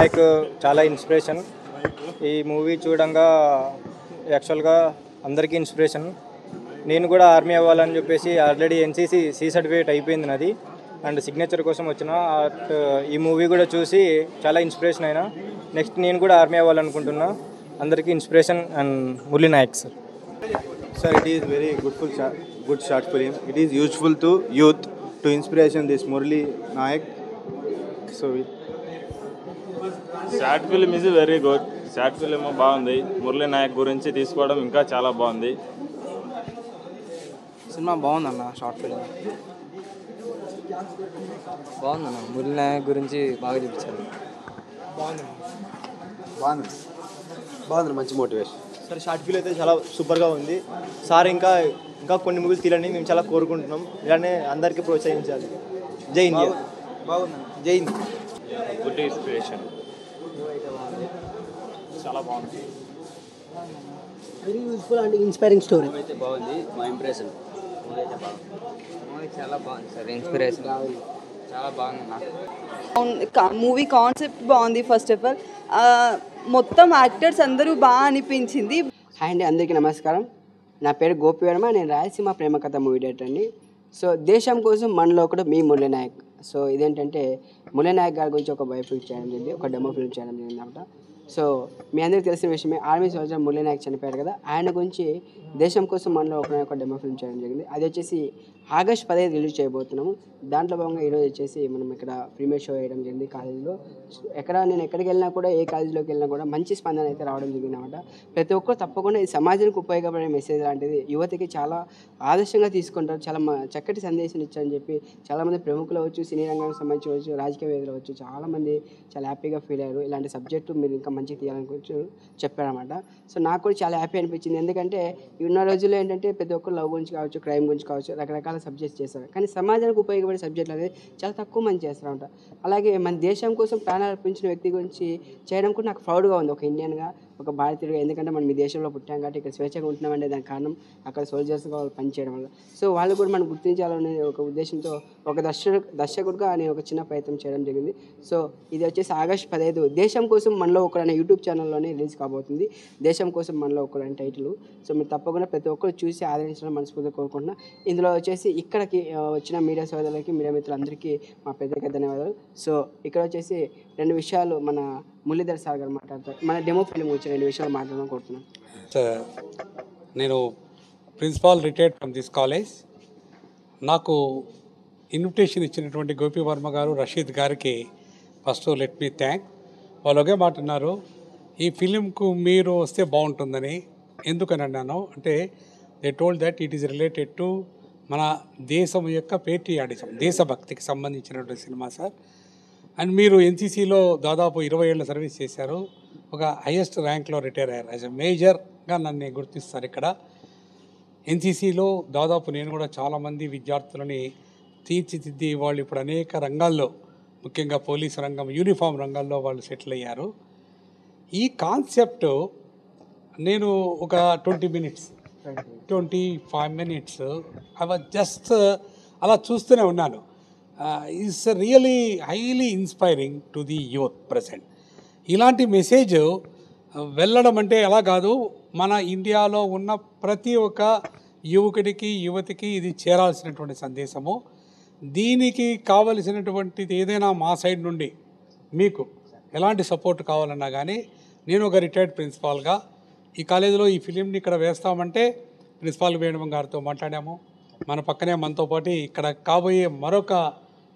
నాయక్ చాలా ఇన్స్పిరేషన్. ఈ మూవీ చూడంగా యాక్చువల్గా అందరికీ ఇన్స్పిరేషన్. నేను కూడా ఆర్మీ అవ్వాలని చెప్పేసి ఆల్రెడీ ఎన్సీసీ సి సర్టిఫికేట్ అయిపోయింది నాది, అండ్ సిగ్నేచర్ కోసం వచ్చిన. ఈ మూవీ కూడా చూసి చాలా ఇన్స్పిరేషన్ అయినా. నెక్స్ట్ నేను కూడా ఆర్మీ అవ్వాలనుకుంటున్నా. అందరికీ inspiration and Murali Nayak sir. Sir, it is very good short film. It is useful to youth to inspiration this Murali Nayak. So short film is very good. Short film బాగుంది. మురళీ నాయక్ గురించి తీసుకోవడం ఇంకా చాలా బాగుంది. సినిమా బాగుందన్న. షార్ట్ ఫిల్మ్ బాగుందన్న. మురళీ నాయక్ గురించి బాగా చూపించారు. బాగుంది మంచి మోటివేషన్. సార్ షార్ట్ ఫిల్మ్ అయితే చాలా సూపర్గా ఉంది సార్. ఇంకా కొన్ని మూవీలు తీయాలని మేము చాలా కోరుకుంటున్నాం. ఇలానే అందరికీ ప్రోత్సహించాలి. జై ఇండియా. బాగుందన్న. జై హింద్. Good inspiration. చాలా బాగుంది. Very useful and inspiring story. అయితే బాగుంది. మా ఇంప్రెషన్ చాలా బాగుంది సార్. ఇన్స్పిరేషన్ చాలా బాగుంది. మూవీ కాన్సెప్ట్ బాగుంది. ఫస్ట్ ఆఫ్ ఆల్ మొత్తం యాక్టర్స్ అందరూ బాగా అనిపించింది. హాయ్ అండి, అందరికీ నమస్కారం. నా పేరు గోపి వర్మ. నేను రాయలసీమ ప్రేమ కథ మూవీ డైరెక్టర్ అండి. సో దేశం కోసం మనలో ఒకడు మీ మురళీ నాయక్. సో ఇదేంటంటే మురళీ నాయక్ గారి గురించి ఒక బయోపిక్ చేయడం జరిగింది, ఒక డెమో ఫిల్మ్ చేయడం జరిగింది అనమాట. సో మీ అందరికీ తెలిసిన విషయమే, ఆర్మీ సోల్జర్ మురళీ నాయక్ చనిపోయారు కదా, ఆయన గురించి దేశం కోసం మనలో ఒక డెమో ఫిల్మ్ చేయడం జరిగింది. అది వచ్చేసి ఆగస్ట్ 15 రిలీజ్ చేయబోతున్నాము. దాంట్లో భాగంగా ఈరోజు వచ్చేసి మనం ఇక్కడ ప్రీమియర్ షో వేయడం జరిగింది కాలేజీలో. నేను ఎక్కడికి వెళ్ళినా కూడా, ఏ కాలేజీలోకి వెళ్ళినా కూడా మంచి స్పందన అయితే రావడం జరిగింది అనమాట. ప్రతి ఒక్కరు తప్పకుండా ఈ సమాజానికి ఉపయోగపడే మెసేజ్ లాంటిది యువతకి చాలా ఆదర్శంగా తీసుకుంటారు. చాలా చక్కటి సందేశం ఇచ్చారని చెప్పి చాలామంది ప్రముఖులు అవ్వచ్చు, సినీ రంగానికి సంబంధించి రాజకీయవేత్తలు అవ్వచ్చు, చాలామంది చాలా హ్యాపీగా ఫీల్ అయ్యారు. ఇలాంటి సబ్జెక్టు మీరు ఇంకా మంచిగా తీయాలనుకోవచ్చు చెప్పారనమాట. సో నాకు కూడా చాలా హ్యాపీ అనిపించింది. ఎందుకంటే ఉన్న రోజుల్లో ఏంటంటే ప్రతి ఒక్కరు లవ్ గురించి కావచ్చు, క్రైమ్ గురించి కావచ్చు, రకరకాల సబ్జెక్ట్స్ చేస్తారు. కానీ సమాజానికి ఉపయోగపడే సబ్జెక్టులు అనేది చాలా తక్కువ మంది చేస్తారంట. అలాగే మన దేశం కోసం ప్రాణాలు అర్పించిన వ్యక్తి గురించి చేయడం కూడా నాకు ప్రౌడ్గా ఉంది, ఒక ఇండియన్గా, ఒక భారతీయుడిగా. ఎందుకంటే మనం ఈ దేశంలో పుట్టాం కాబట్టి ఇక్కడ స్వేచ్ఛగా ఉంటున్నామంటే దానికి కారణం అక్కడ సోల్జర్స్గా వాళ్ళు పనిచేయడం వల్ల. సో వాళ్ళు కూడా మనం గుర్తించాలనే ఒక ఉద్దేశంతో ఒక దర్శకుడిగా నేను ఒక చిన్న ప్రయత్నం చేయడం జరిగింది. సో ఇది వచ్చేసి ఆగస్ట్ 15 దేశం కోసం మనలో ఒకరు అనే యూట్యూబ్ ఛానల్లోనే రిలీజ్ కాబోతుంది. దేశం కోసం మనలో ఒకరు అనే టైటిల్. సో మీరు తప్పకుండా ప్రతి ఒక్కరు చూసి ఆదరించడం మనస్ఫూర్తిగా కోరుకుంటున్నా. ఇందులో వచ్చేసి ఇక్కడికి వచ్చిన మీడియా సోదరులకి, మీడియా మిత్రులందరికీ మా ప్రత్యేక ధన్యవాదాలు. సో ఇక్కడ వచ్చేసి 2 విషయాలు మన మురళీధర్ సార్ గారు మాట్లాడతారు. మన డెమో ఫిల్మ్ వచ్చి 2 విషయాలు మాట్లాడడం కోరుతున్నాను. నేను principal retired from this college. నాకు ఇన్విటేషన్ ఇచ్చినటువంటి గోపి వర్మ గారు, రషీద్ గారికి ఫస్ట్ లెట్ మీ థ్యాంక్. వాళ్ళు ఒకే మాట అన్నారు, ఈ ఫిలింకు మీరు వస్తే బాగుంటుందని. ఎందుకని అన్నాను అంటే, they told that it is related to మన దేశం యొక్క పేట్రియాటిజం, దేశభక్తికి సంబంధించినటువంటి సినిమా సార్. అండ్ మీరు ఎన్సీసీలో దాదాపు 20 ఏళ్ళ సర్వీస్ చేశారు, ఒక హైయెస్ట్ ర్యాంక్లో రిటైర్ అయ్యారు. యాజ్ ఎ మేజర్గా నన్ను గుర్తిస్తారు ఇక్కడ. ఎన్సీసీలో దాదాపు నేను కూడా చాలామంది విద్యార్థులని తీర్చిదిద్ది వాళ్ళు ఇప్పుడు అనేక రంగాల్లో, ముఖ్యంగా పోలీసు రంగం, యూనిఫామ్ రంగాల్లో వాళ్ళు సెటిల్ అయ్యారు. ఈ కాన్సెప్ట్ నేను ఒక 25 minutes ఐ వాజ్ జస్ట్ అలా చూస్తూనే ఉన్నాను. Is really highly inspiring to the youth present. ఇలాంటి మెసేజ్ వెళ్ళడం అంటే ఎలా కాదు, మన ఇండియాలో ఉన్న ప్రతి ఒక్క యువకుడికి, యువతికి ఇది చేరాల్సినటువంటి సందేశము. దీనికి కావలసినటువంటిది ఏదైనా మా సైడ్ నుండి మీకు ఎలాంటి సపోర్ట్ కావాలన్నా కానీ, నేను ఒక రిటైర్డ్ ప్రిన్సిపాల్గా ఈ కాలేజీలో ఈ ఫిలింని ఇక్కడ వేస్తామంటే ప్రిన్సిపాల్ వేణుగోపాల్ గారితో మాట్లాడాము. మన పక్కనే మనతో పాటు ఇక్కడ కాబోయే మరొక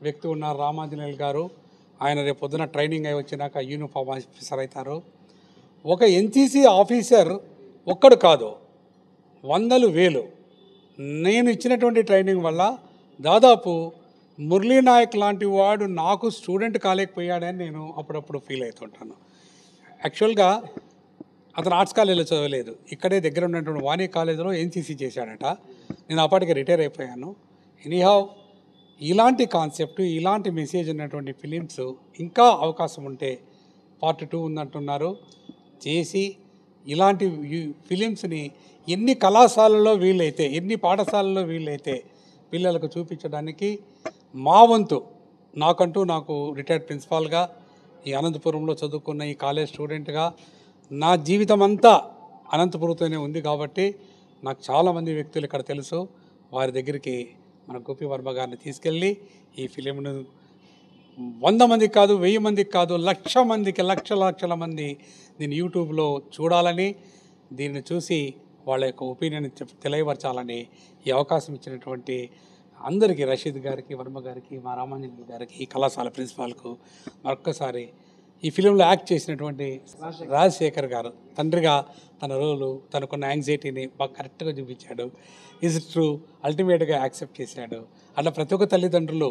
వ్యక్తి ఉన్నారు, రామాంజనేయులు గారు. ఆయన రేపు పొద్దున ట్రైనింగ్ అయి వచ్చినాక యూనిఫామ్ ఆఫీసర్ అవుతారు. ఒక ఎన్సీసీ ఆఫీసర్ ఒక్కడు కాదు, 100,000 నేను ఇచ్చినటువంటి ట్రైనింగ్ వల్ల దాదాపు మురళీ నాయక్ లాంటి వాడు నాకు స్టూడెంట్ కాలేకపోయాడని నేను అప్పుడప్పుడు ఫీల్ అవుతుంటాను. యాక్చువల్గా అతను ఆర్ట్స్ కాలేజీలో చదవలేదు, ఇక్కడే దగ్గర ఉన్నటువంటి వాణి కాలేజీలో ఎన్సీసీ చేశాడట. నేను అప్పటికి రిటైర్ అయిపోయాను. ఎనీహౌ ఇలాంటి కాన్సెప్ట్, ఇలాంటి మెసేజ్ ఉన్నటువంటి ఫిలిమ్స్ ఇంకా అవకాశం ఉంటే పార్ట్ 2 ఉందంటున్నారు చేసి, ఇలాంటి ఫిలిమ్స్ని ఎన్ని కళాశాలల్లో వీలైతే, ఎన్ని పాఠశాలల్లో వీలైతే పిల్లలకు చూపించడానికి మా వంతు, నాకు రిటైర్డ్ ప్రిన్సిపాల్గా ఈ అనంతపురంలో చదువుకున్న ఈ కాలేజ్ స్టూడెంట్గా నా జీవితం అంతా అనంతపురంతోనే ఉంది కాబట్టి నాకు చాలామంది వ్యక్తులు ఇక్కడ తెలుసు. వారి దగ్గరికి మన గోపి వర్మ గారిని తీసుకెళ్ళి ఈ ఫిలింను 100 మందికి కాదు, 1000 మందికి కాదు, 1,00,000 మందికి, లక్షల మంది దీన్ని యూట్యూబ్లో చూడాలని, దీన్ని చూసి వాళ్ళ యొక్క ఒపీనియన్ తెలియపరచాలని ఈ అవకాశం ఇచ్చినటువంటి అందరికీ, రషీద్ గారికి, వర్మ గారికి, మా రామాంజన్ గారికి, ఈ కళాశాల ప్రిన్సిపాల్కు మరొక్కసారి ఈ ఫిలింలో యాక్ట్ చేసినటువంటి రాజశేఖర్ గారు తండ్రిగా తన రోలు, తనకున్న యాంగ్జైటీని బాగా కరెక్ట్గా చూపించాడు. ఈజ్ ట్రూ, అల్టిమేట్గా యాక్సెప్ట్ చేశాడు. అట్లా ప్రతి ఒక్క తల్లిదండ్రులు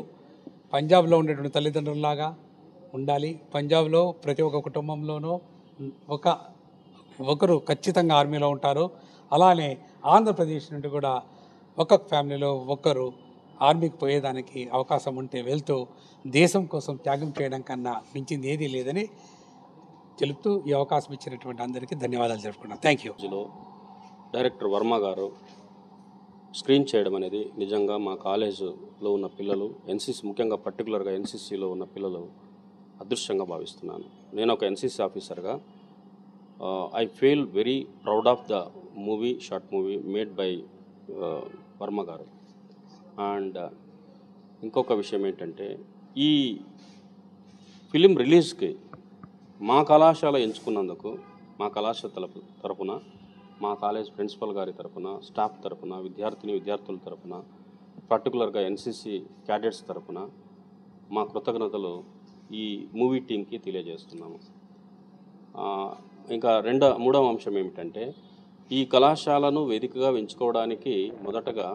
పంజాబ్లో ఉండేటువంటి తల్లిదండ్రుల్లాగా ఉండాలి. పంజాబ్లో ప్రతి ఒక్క కుటుంబంలోనూ ఒకరు ఖచ్చితంగా ఆర్మీలో ఉంటారు. అలానే ఆంధ్రప్రదేశ్ నుండి కూడా ఒక్కొక్క ఫ్యామిలీలో ఒకరు ఆర్మీకి పోయేదానికి అవకాశం ఉంటే వెళ్తూ దేశం కోసం త్యాగం చేయడం కన్నా మించింది ఏదీ లేదని తెలుపుతూ ఈ అవకాశం ఇచ్చినటువంటి అందరికీ ధన్యవాదాలు తెలుపుకున్నాను. Thank you. డైరెక్టర్ వర్మ గారు స్క్రీన్ చేయడం అనేది నిజంగా మా కాలేజీలో ఉన్న పిల్లలు, ఎన్సీసీ ముఖ్యంగా పర్టికులర్గా ఎన్సీసీలో ఉన్న పిల్లలు అదృష్టంగా భావిస్తున్నాను. నేను ఒక ఎన్సీసీ ఆఫీసర్గా I feel very proud of the movie, short movie made by Varma గారు. అండ్ ఇంకొక విషయం ఏంటంటే, ఈ ఫిలిం రిలీజ్కి మా కళాశాల ఎంచుకున్నందుకు మా కళాశాల తరపున, మా కాలేజ్ ప్రిన్సిపల్ గారి తరపున, స్టాఫ్ తరపున, విద్యార్థుల తరపున, పర్టికులర్గా ఎన్సీసీ క్యాడెట్స్ తరపున మా కృతజ్ఞతలు ఈ మూవీ టీంకి తెలియజేస్తున్నాము. ఇంకా మూడవ అంశం ఏమిటంటే, ఈ కళాశాలను వేదికగా ఎంచుకోవడానికి మొదటగా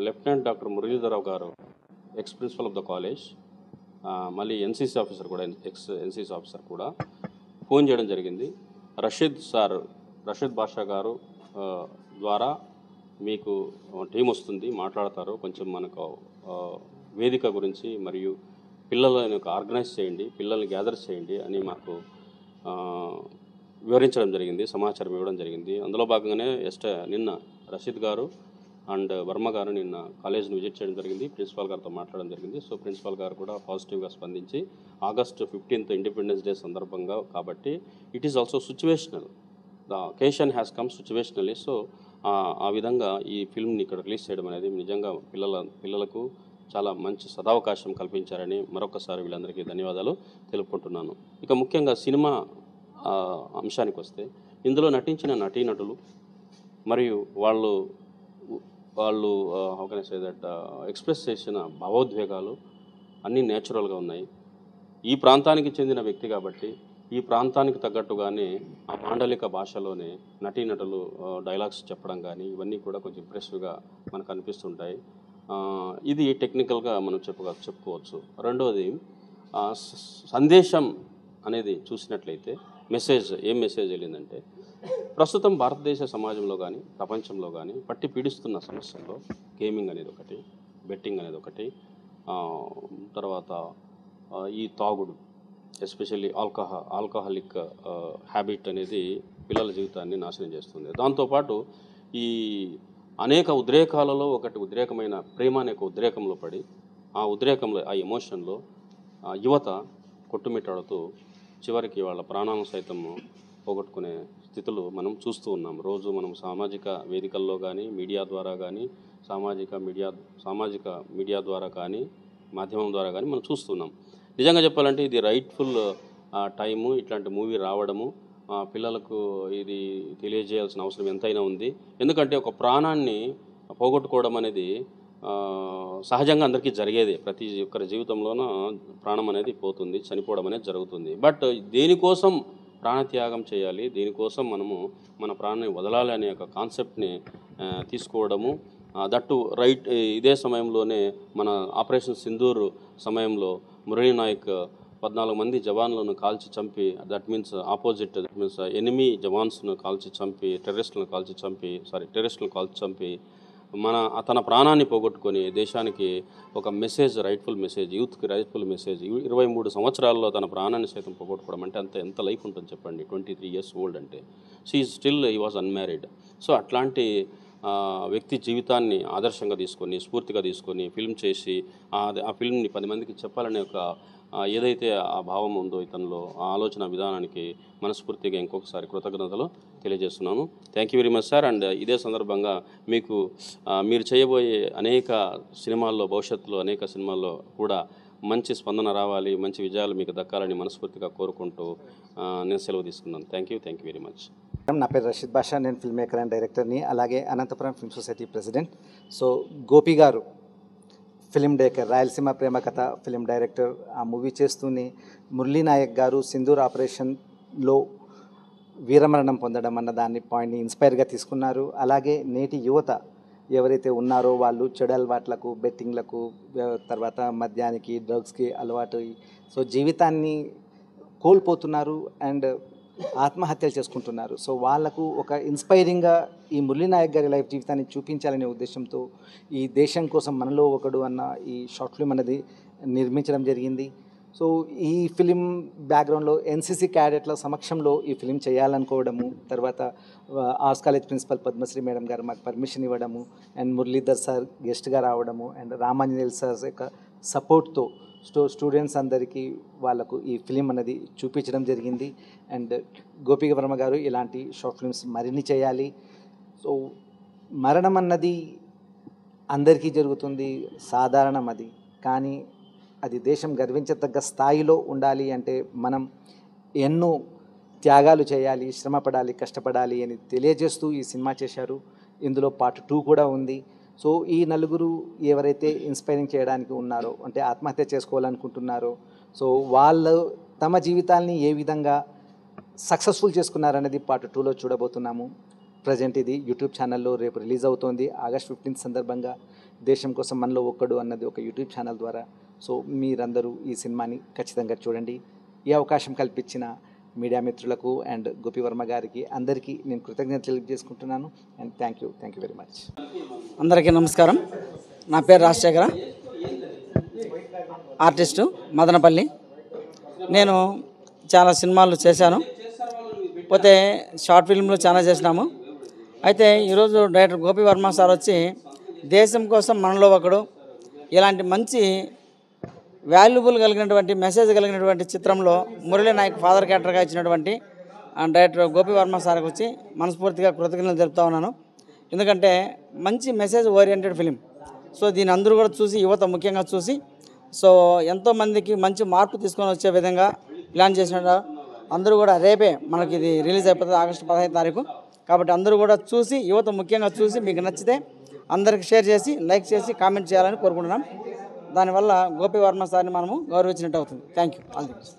లెఫ్టినెంట్ డాక్టర్ మురళీధరరావు గారు, ex principal of the college, మళ్ళీ ఎన్సీసీ ఆఫీసర్ కూడా, ఎన్సీసీ ఆఫీసర్ కూడా ఫోన్ చేయడం జరిగింది. రషీద్ బాషా గారు ద్వారా మీకు టీం వస్తుంది, మాట్లాడతారు, కొంచెం మనకు వేదిక గురించి మరియు పిల్లలను ఆర్గనైజ్ చేయండి, పిల్లల్ని గ్యాదర్ చేయండి అని మాకు వివరించడం జరిగింది, సమాచారం ఇవ్వడం జరిగింది. అందులో భాగంగానే నిన్న రషీద్ గారు అండ్ వర్మ గారు నిన్న కాలేజ్ని విజిట్ చేయడం జరిగింది, ప్రిన్సిపాల్ గారితో మాట్లాడడం జరిగింది. సో ప్రిన్సిపాల్ గారు కూడా పాజిటివ్గా స్పందించి ఆగస్టు 15th ఇండిపెండెన్స్ డే సందర్భంగా కాబట్టి it is also situational, the occasion has come situationally. So ఆ విధంగా ఈ ఫిల్మ్ని ఇక్కడ రిలీజ్ చేయడం అనేది నిజంగా పిల్లలకు చాలా మంచి సదావకాశం కల్పించారని మరొకసారి వీళ్ళందరికీ ధన్యవాదాలు తెలుపుకుంటున్నాను. ఇక ముఖ్యంగా సినిమా అంశానికి వస్తే, ఇందులో నటించిన నటీనటులు మరియు వాళ్ళు how can I say that express చేసిన భావోద్వేగాలు అన్నీ నేచురల్గా ఉన్నాయి. ఈ ప్రాంతానికి చెందిన వ్యక్తి కాబట్టి ఈ ప్రాంతానికి తగ్గట్టుగానే ఆ మాండలిక భాషలోనే నటీనటులు డైలాగ్స్ చెప్పడం కానీ ఇవన్నీ కూడా కొంచెం ఇంప్రెసివ్గా మనకు అనిపిస్తుంటాయి. ఇది టెక్నికల్గా మనం చెప్పుకోవచ్చు. రెండవది సందేశం అనేది చూసినట్లయితే ఏం మెసేజ్ వెళ్ళిందంటే, ప్రస్తుతం భారతదేశ సమాజంలో కానీ ప్రపంచంలో కానీ పట్టి పీడిస్తున్న సమస్యల్లో గేమింగ్ అనేది ఒకటి, బెట్టింగ్ అనేది ఒకటి, తర్వాత ఈ తాగుడు, ఎస్పెషల్లీ ఆల్కహాలిక్ హ్యాబిట్ అనేది పిల్లల జీవితాన్ని నాశనం చేస్తుంది. దాంతోపాటు ఈ అనేక ఉద్రేకాలలో ఒకటి ఉద్రేకమైన ప్రేమ అనే ఒక ఉద్రేకంలో పడి ఆ ఉద్రేకంలో, ఆ ఎమోషన్లో యువత కొట్టుమిట్టాడుతూ చివరికి వాళ్ళ ప్రాణాలను సైతం పోగొట్టుకునే స్థితులు మనం చూస్తూ ఉన్నాం. రోజు మనం సామాజిక వేదికల్లో కానీ, మీడియా ద్వారా కానీ, సామాజిక మీడియా ద్వారా కానీ, మాధ్యమం ద్వారా కానీ మనం చూస్తున్నాం. నిజంగా చెప్పాలంటే ఇది రైట్ఫుల్ టైము ఇట్లాంటి మూవీ రావడము, పిల్లలకు ఇది తెలియజేయాల్సిన అవసరం ఎంతైనా ఉంది. ఎందుకంటే ఒక ప్రాణాన్ని పోగొట్టుకోవడం అనేది సహజంగా అందరికీ జరిగేదే. ప్రతి ఒక్కరి జీవితంలోనూ ప్రాణం అనేది పోతుంది, చనిపోవడం అనేది జరుగుతుంది. బట్ దేనికోసం ప్రాణత్యాగం చేయాలి, దీనికోసం మనము మన ప్రాణాన్ని వదలాలి అనే ఒక కాన్సెప్ట్ని తీసుకోవడము, దట్టు రైట్ ఇదే సమయంలోనే మన ఆపరేషన్ సింధూర్ సమయంలో మురళీ నాయక్ 14 మంది జవాన్లను కాల్చి చంపి, దట్ మీన్స్ ఎనిమీ జవాన్స్ను కాల్చి చంపి, టెర్రరిస్టులను కాల్చి చంపి తన ప్రాణాన్ని పోగొట్టుకొని దేశానికి ఒక మెసేజ్, రైట్ఫుల్ మెసేజ్, యూత్కి రైట్ఫుల్ మెసేజ్, 23 సంవత్సరాల్లో తన ప్రాణాన్ని సైతం పోగొట్టుకోవడం అంటే ఎంత లైఫ్ ఉంటుంది చెప్పండి. 23 years old అంటే హీ వాజ్ అన్మ్యారీడ్. సో అట్లాంటి వ్యక్తి జీవితాన్ని ఆదర్శంగా తీసుకొని, స్ఫూర్తిగా తీసుకొని ఫిల్మ్ చేసి ఆ ఫిల్మ్ని 10 మందికి చెప్పాలనే ఒక ఏదైతే ఆ భావం ఉందో ఇతనిలో ఆ ఆలోచన విధానానికి మనస్ఫూర్తిగా ఇంకొకసారి కృతజ్ఞతలు తెలియజేస్తున్నాను. Thank you very much sir. And ఇదే సందర్భంగా మీకు మీరు చేయబోయే అనేక సినిమాల్లో, భవిష్యత్తులో అనేక సినిమాల్లో కూడా మంచి స్పందన రావాలి, మంచి విజయాలు మీకు దక్కాలని మనస్ఫూర్తిగా కోరుకుంటూ నేను సెలవు తీసుకున్నాను. Thank you very much. నా పేరు రషీద్ బాషా, నేను ఫిల్మ్ మేకర్ అండ్ డైరెక్టర్ని, అలాగే Anantapuram film society president. So Gopi గారు ఫిలిం డైరెక్టర్, రాయలసీమ ప్రేమ కథ ఫిలిం డైరెక్టర్. ఆ మూవీ చేస్తూనే మురళీ నాయక్ గారు సింధూర్ ఆపరేషన్లో వీరమరణం పొందడం అన్న దాన్ని పాయింట్ని ఇన్స్పైర్గా తీసుకున్నారు. అలాగే నేటి యువత ఎవరైతే ఉన్నారో వాళ్ళు చెడు అలవాట్లకు, బెట్టింగ్లకు, తర్వాత మద్యానికి, డ్రగ్స్కి అలవాటు, సో జీవితాన్ని కోల్పోతున్నారు అండ్ ఆత్మహత్యలు చేసుకుంటున్నారు. సో వాళ్లకు ఒక ఇన్స్పైరింగ్గా ఈ మురళీ నాయక్ గారి లైఫ్ జీవితాన్ని చూపించాలనే ఉద్దేశంతో ఈ దేశం కోసం మనలో ఒకడు అన్న ఈ షార్ట్ ఫిల్మ్ అనేది నిర్మించడం జరిగింది. సో ఈ ఫిలిం బ్యాక్గ్రౌండ్లో ఎన్సీసీ క్యాడెట్ల సమక్షంలో ఈ ఫిలిం చేయాలనుకోవడము, తర్వాత arts college principal Padmashri madam గారు మాకు పర్మిషన్ ఇవ్వడము, అండ్ మురళీధర్ సార్ గెస్ట్గా రావడము, అండ్ రామాంజనేయులు సార్ యొక్క సపోర్ట్తో స్టూడెంట్స్ అందరికీ వాళ్ళకు ఈ ఫిలిం అనేది చూపించడం జరిగింది. అండ్ గోపి వర్మ గారు ఇలాంటి షార్ట్ ఫిల్మ్స్ మరిన్ని చేయాలి. సో మరణం అన్నది అందరికీ జరుగుతుంది, సాధారణం అది, కానీ అది దేశం గర్వించదగ్గ స్థాయిలో ఉండాలి అంటే మనం ఎన్నో త్యాగాలు చేయాలి, శ్రమపడాలి, కష్టపడాలి అని తెలియజేస్తూ ఈ సినిమా చేశారు. ఇందులో పార్ట్ 2 కూడా ఉంది. సో ఈ నలుగురు ఎవరైతే ఇన్స్పైరింగ్ చేయడానికి ఉన్నారో, అంటే ఆత్మహత్య చేసుకోవాలనుకుంటున్నారో, సో వాళ్ళు తమ జీవితాల్ని ఏ విధంగా సక్సెస్ఫుల్ చేసుకున్నారనేది పార్ట్ 2లో చూడబోతున్నాము. ప్రజెంట్ ఇది యూట్యూబ్ ఛానల్లో రేపు రిలీజ్ అవుతోంది. ఆగస్ట్ 15 సందర్భంగా దేశం కోసం మనలో ఒక్కడు అన్నది ఒక యూట్యూబ్ ఛానల్ ద్వారా. సో మీరందరూ ఈ సినిమాని ఖచ్చితంగా చూడండి. ఈ అవకాశం కల్పించిన మీడియా మిత్రులకు అండ్ గోపి వర్మ గారికి అందరికీ నేను కృతజ్ఞతలు తెలియజేసుకుంటున్నాను. And thank you very much. అందరికీ నమస్కారం. నా పేరు రాజశేఖర, ఆర్టిస్టు, మదనపల్లి. నేను చాలా సినిమాలు చేశాను, పోతే షార్ట్ ఫిల్మ్లు చాలా చేసినాము. అయితే ఈరోజు డైరెక్టర్ గోపి వర్మ సార్ వచ్చి దేశం కోసం మనలో ఒకడు ఇలాంటి మంచి వాల్యుబుల్ కలిగినటువంటి మెసేజ్ కలిగినటువంటి చిత్రంలో మురళీ నాయక్ ఫాదర్ క్యారెక్టర్గా ఇచ్చినటువంటి డైరెక్టర్ గోపి వర్మ సార్కి వచ్చి మనస్ఫూర్తిగా కృతజ్ఞతలు తెలుపుతా ఉన్నాను. ఎందుకంటే మంచి మెసేజ్ ఓరియంటెడ్ ఫిలిం. సో దీన్ని అందరూ కూడా చూసి, యువత ముఖ్యంగా చూసి, సో ఎంతోమందికి మంచి మార్పు తీసుకొని వచ్చే విధంగా ప్లాన్ చేసిన అందరూ కూడా రేపే మనకి ఇది రిలీజ్ అయిపోతుంది, ఆగస్టు 15 తారీఖు. కాబట్టి అందరూ కూడా చూసి, యువత ముఖ్యంగా చూసి, మీకు నచ్చితే అందరికి షేర్ చేసి, లైక్ చేసి, కామెంట్ చేయాలని కోరుకుంటున్నాం. దానివల్ల గోపి వర్మ సార్ని మనము గౌరవించినట్టు అవుతుంది. Thank you. All the best.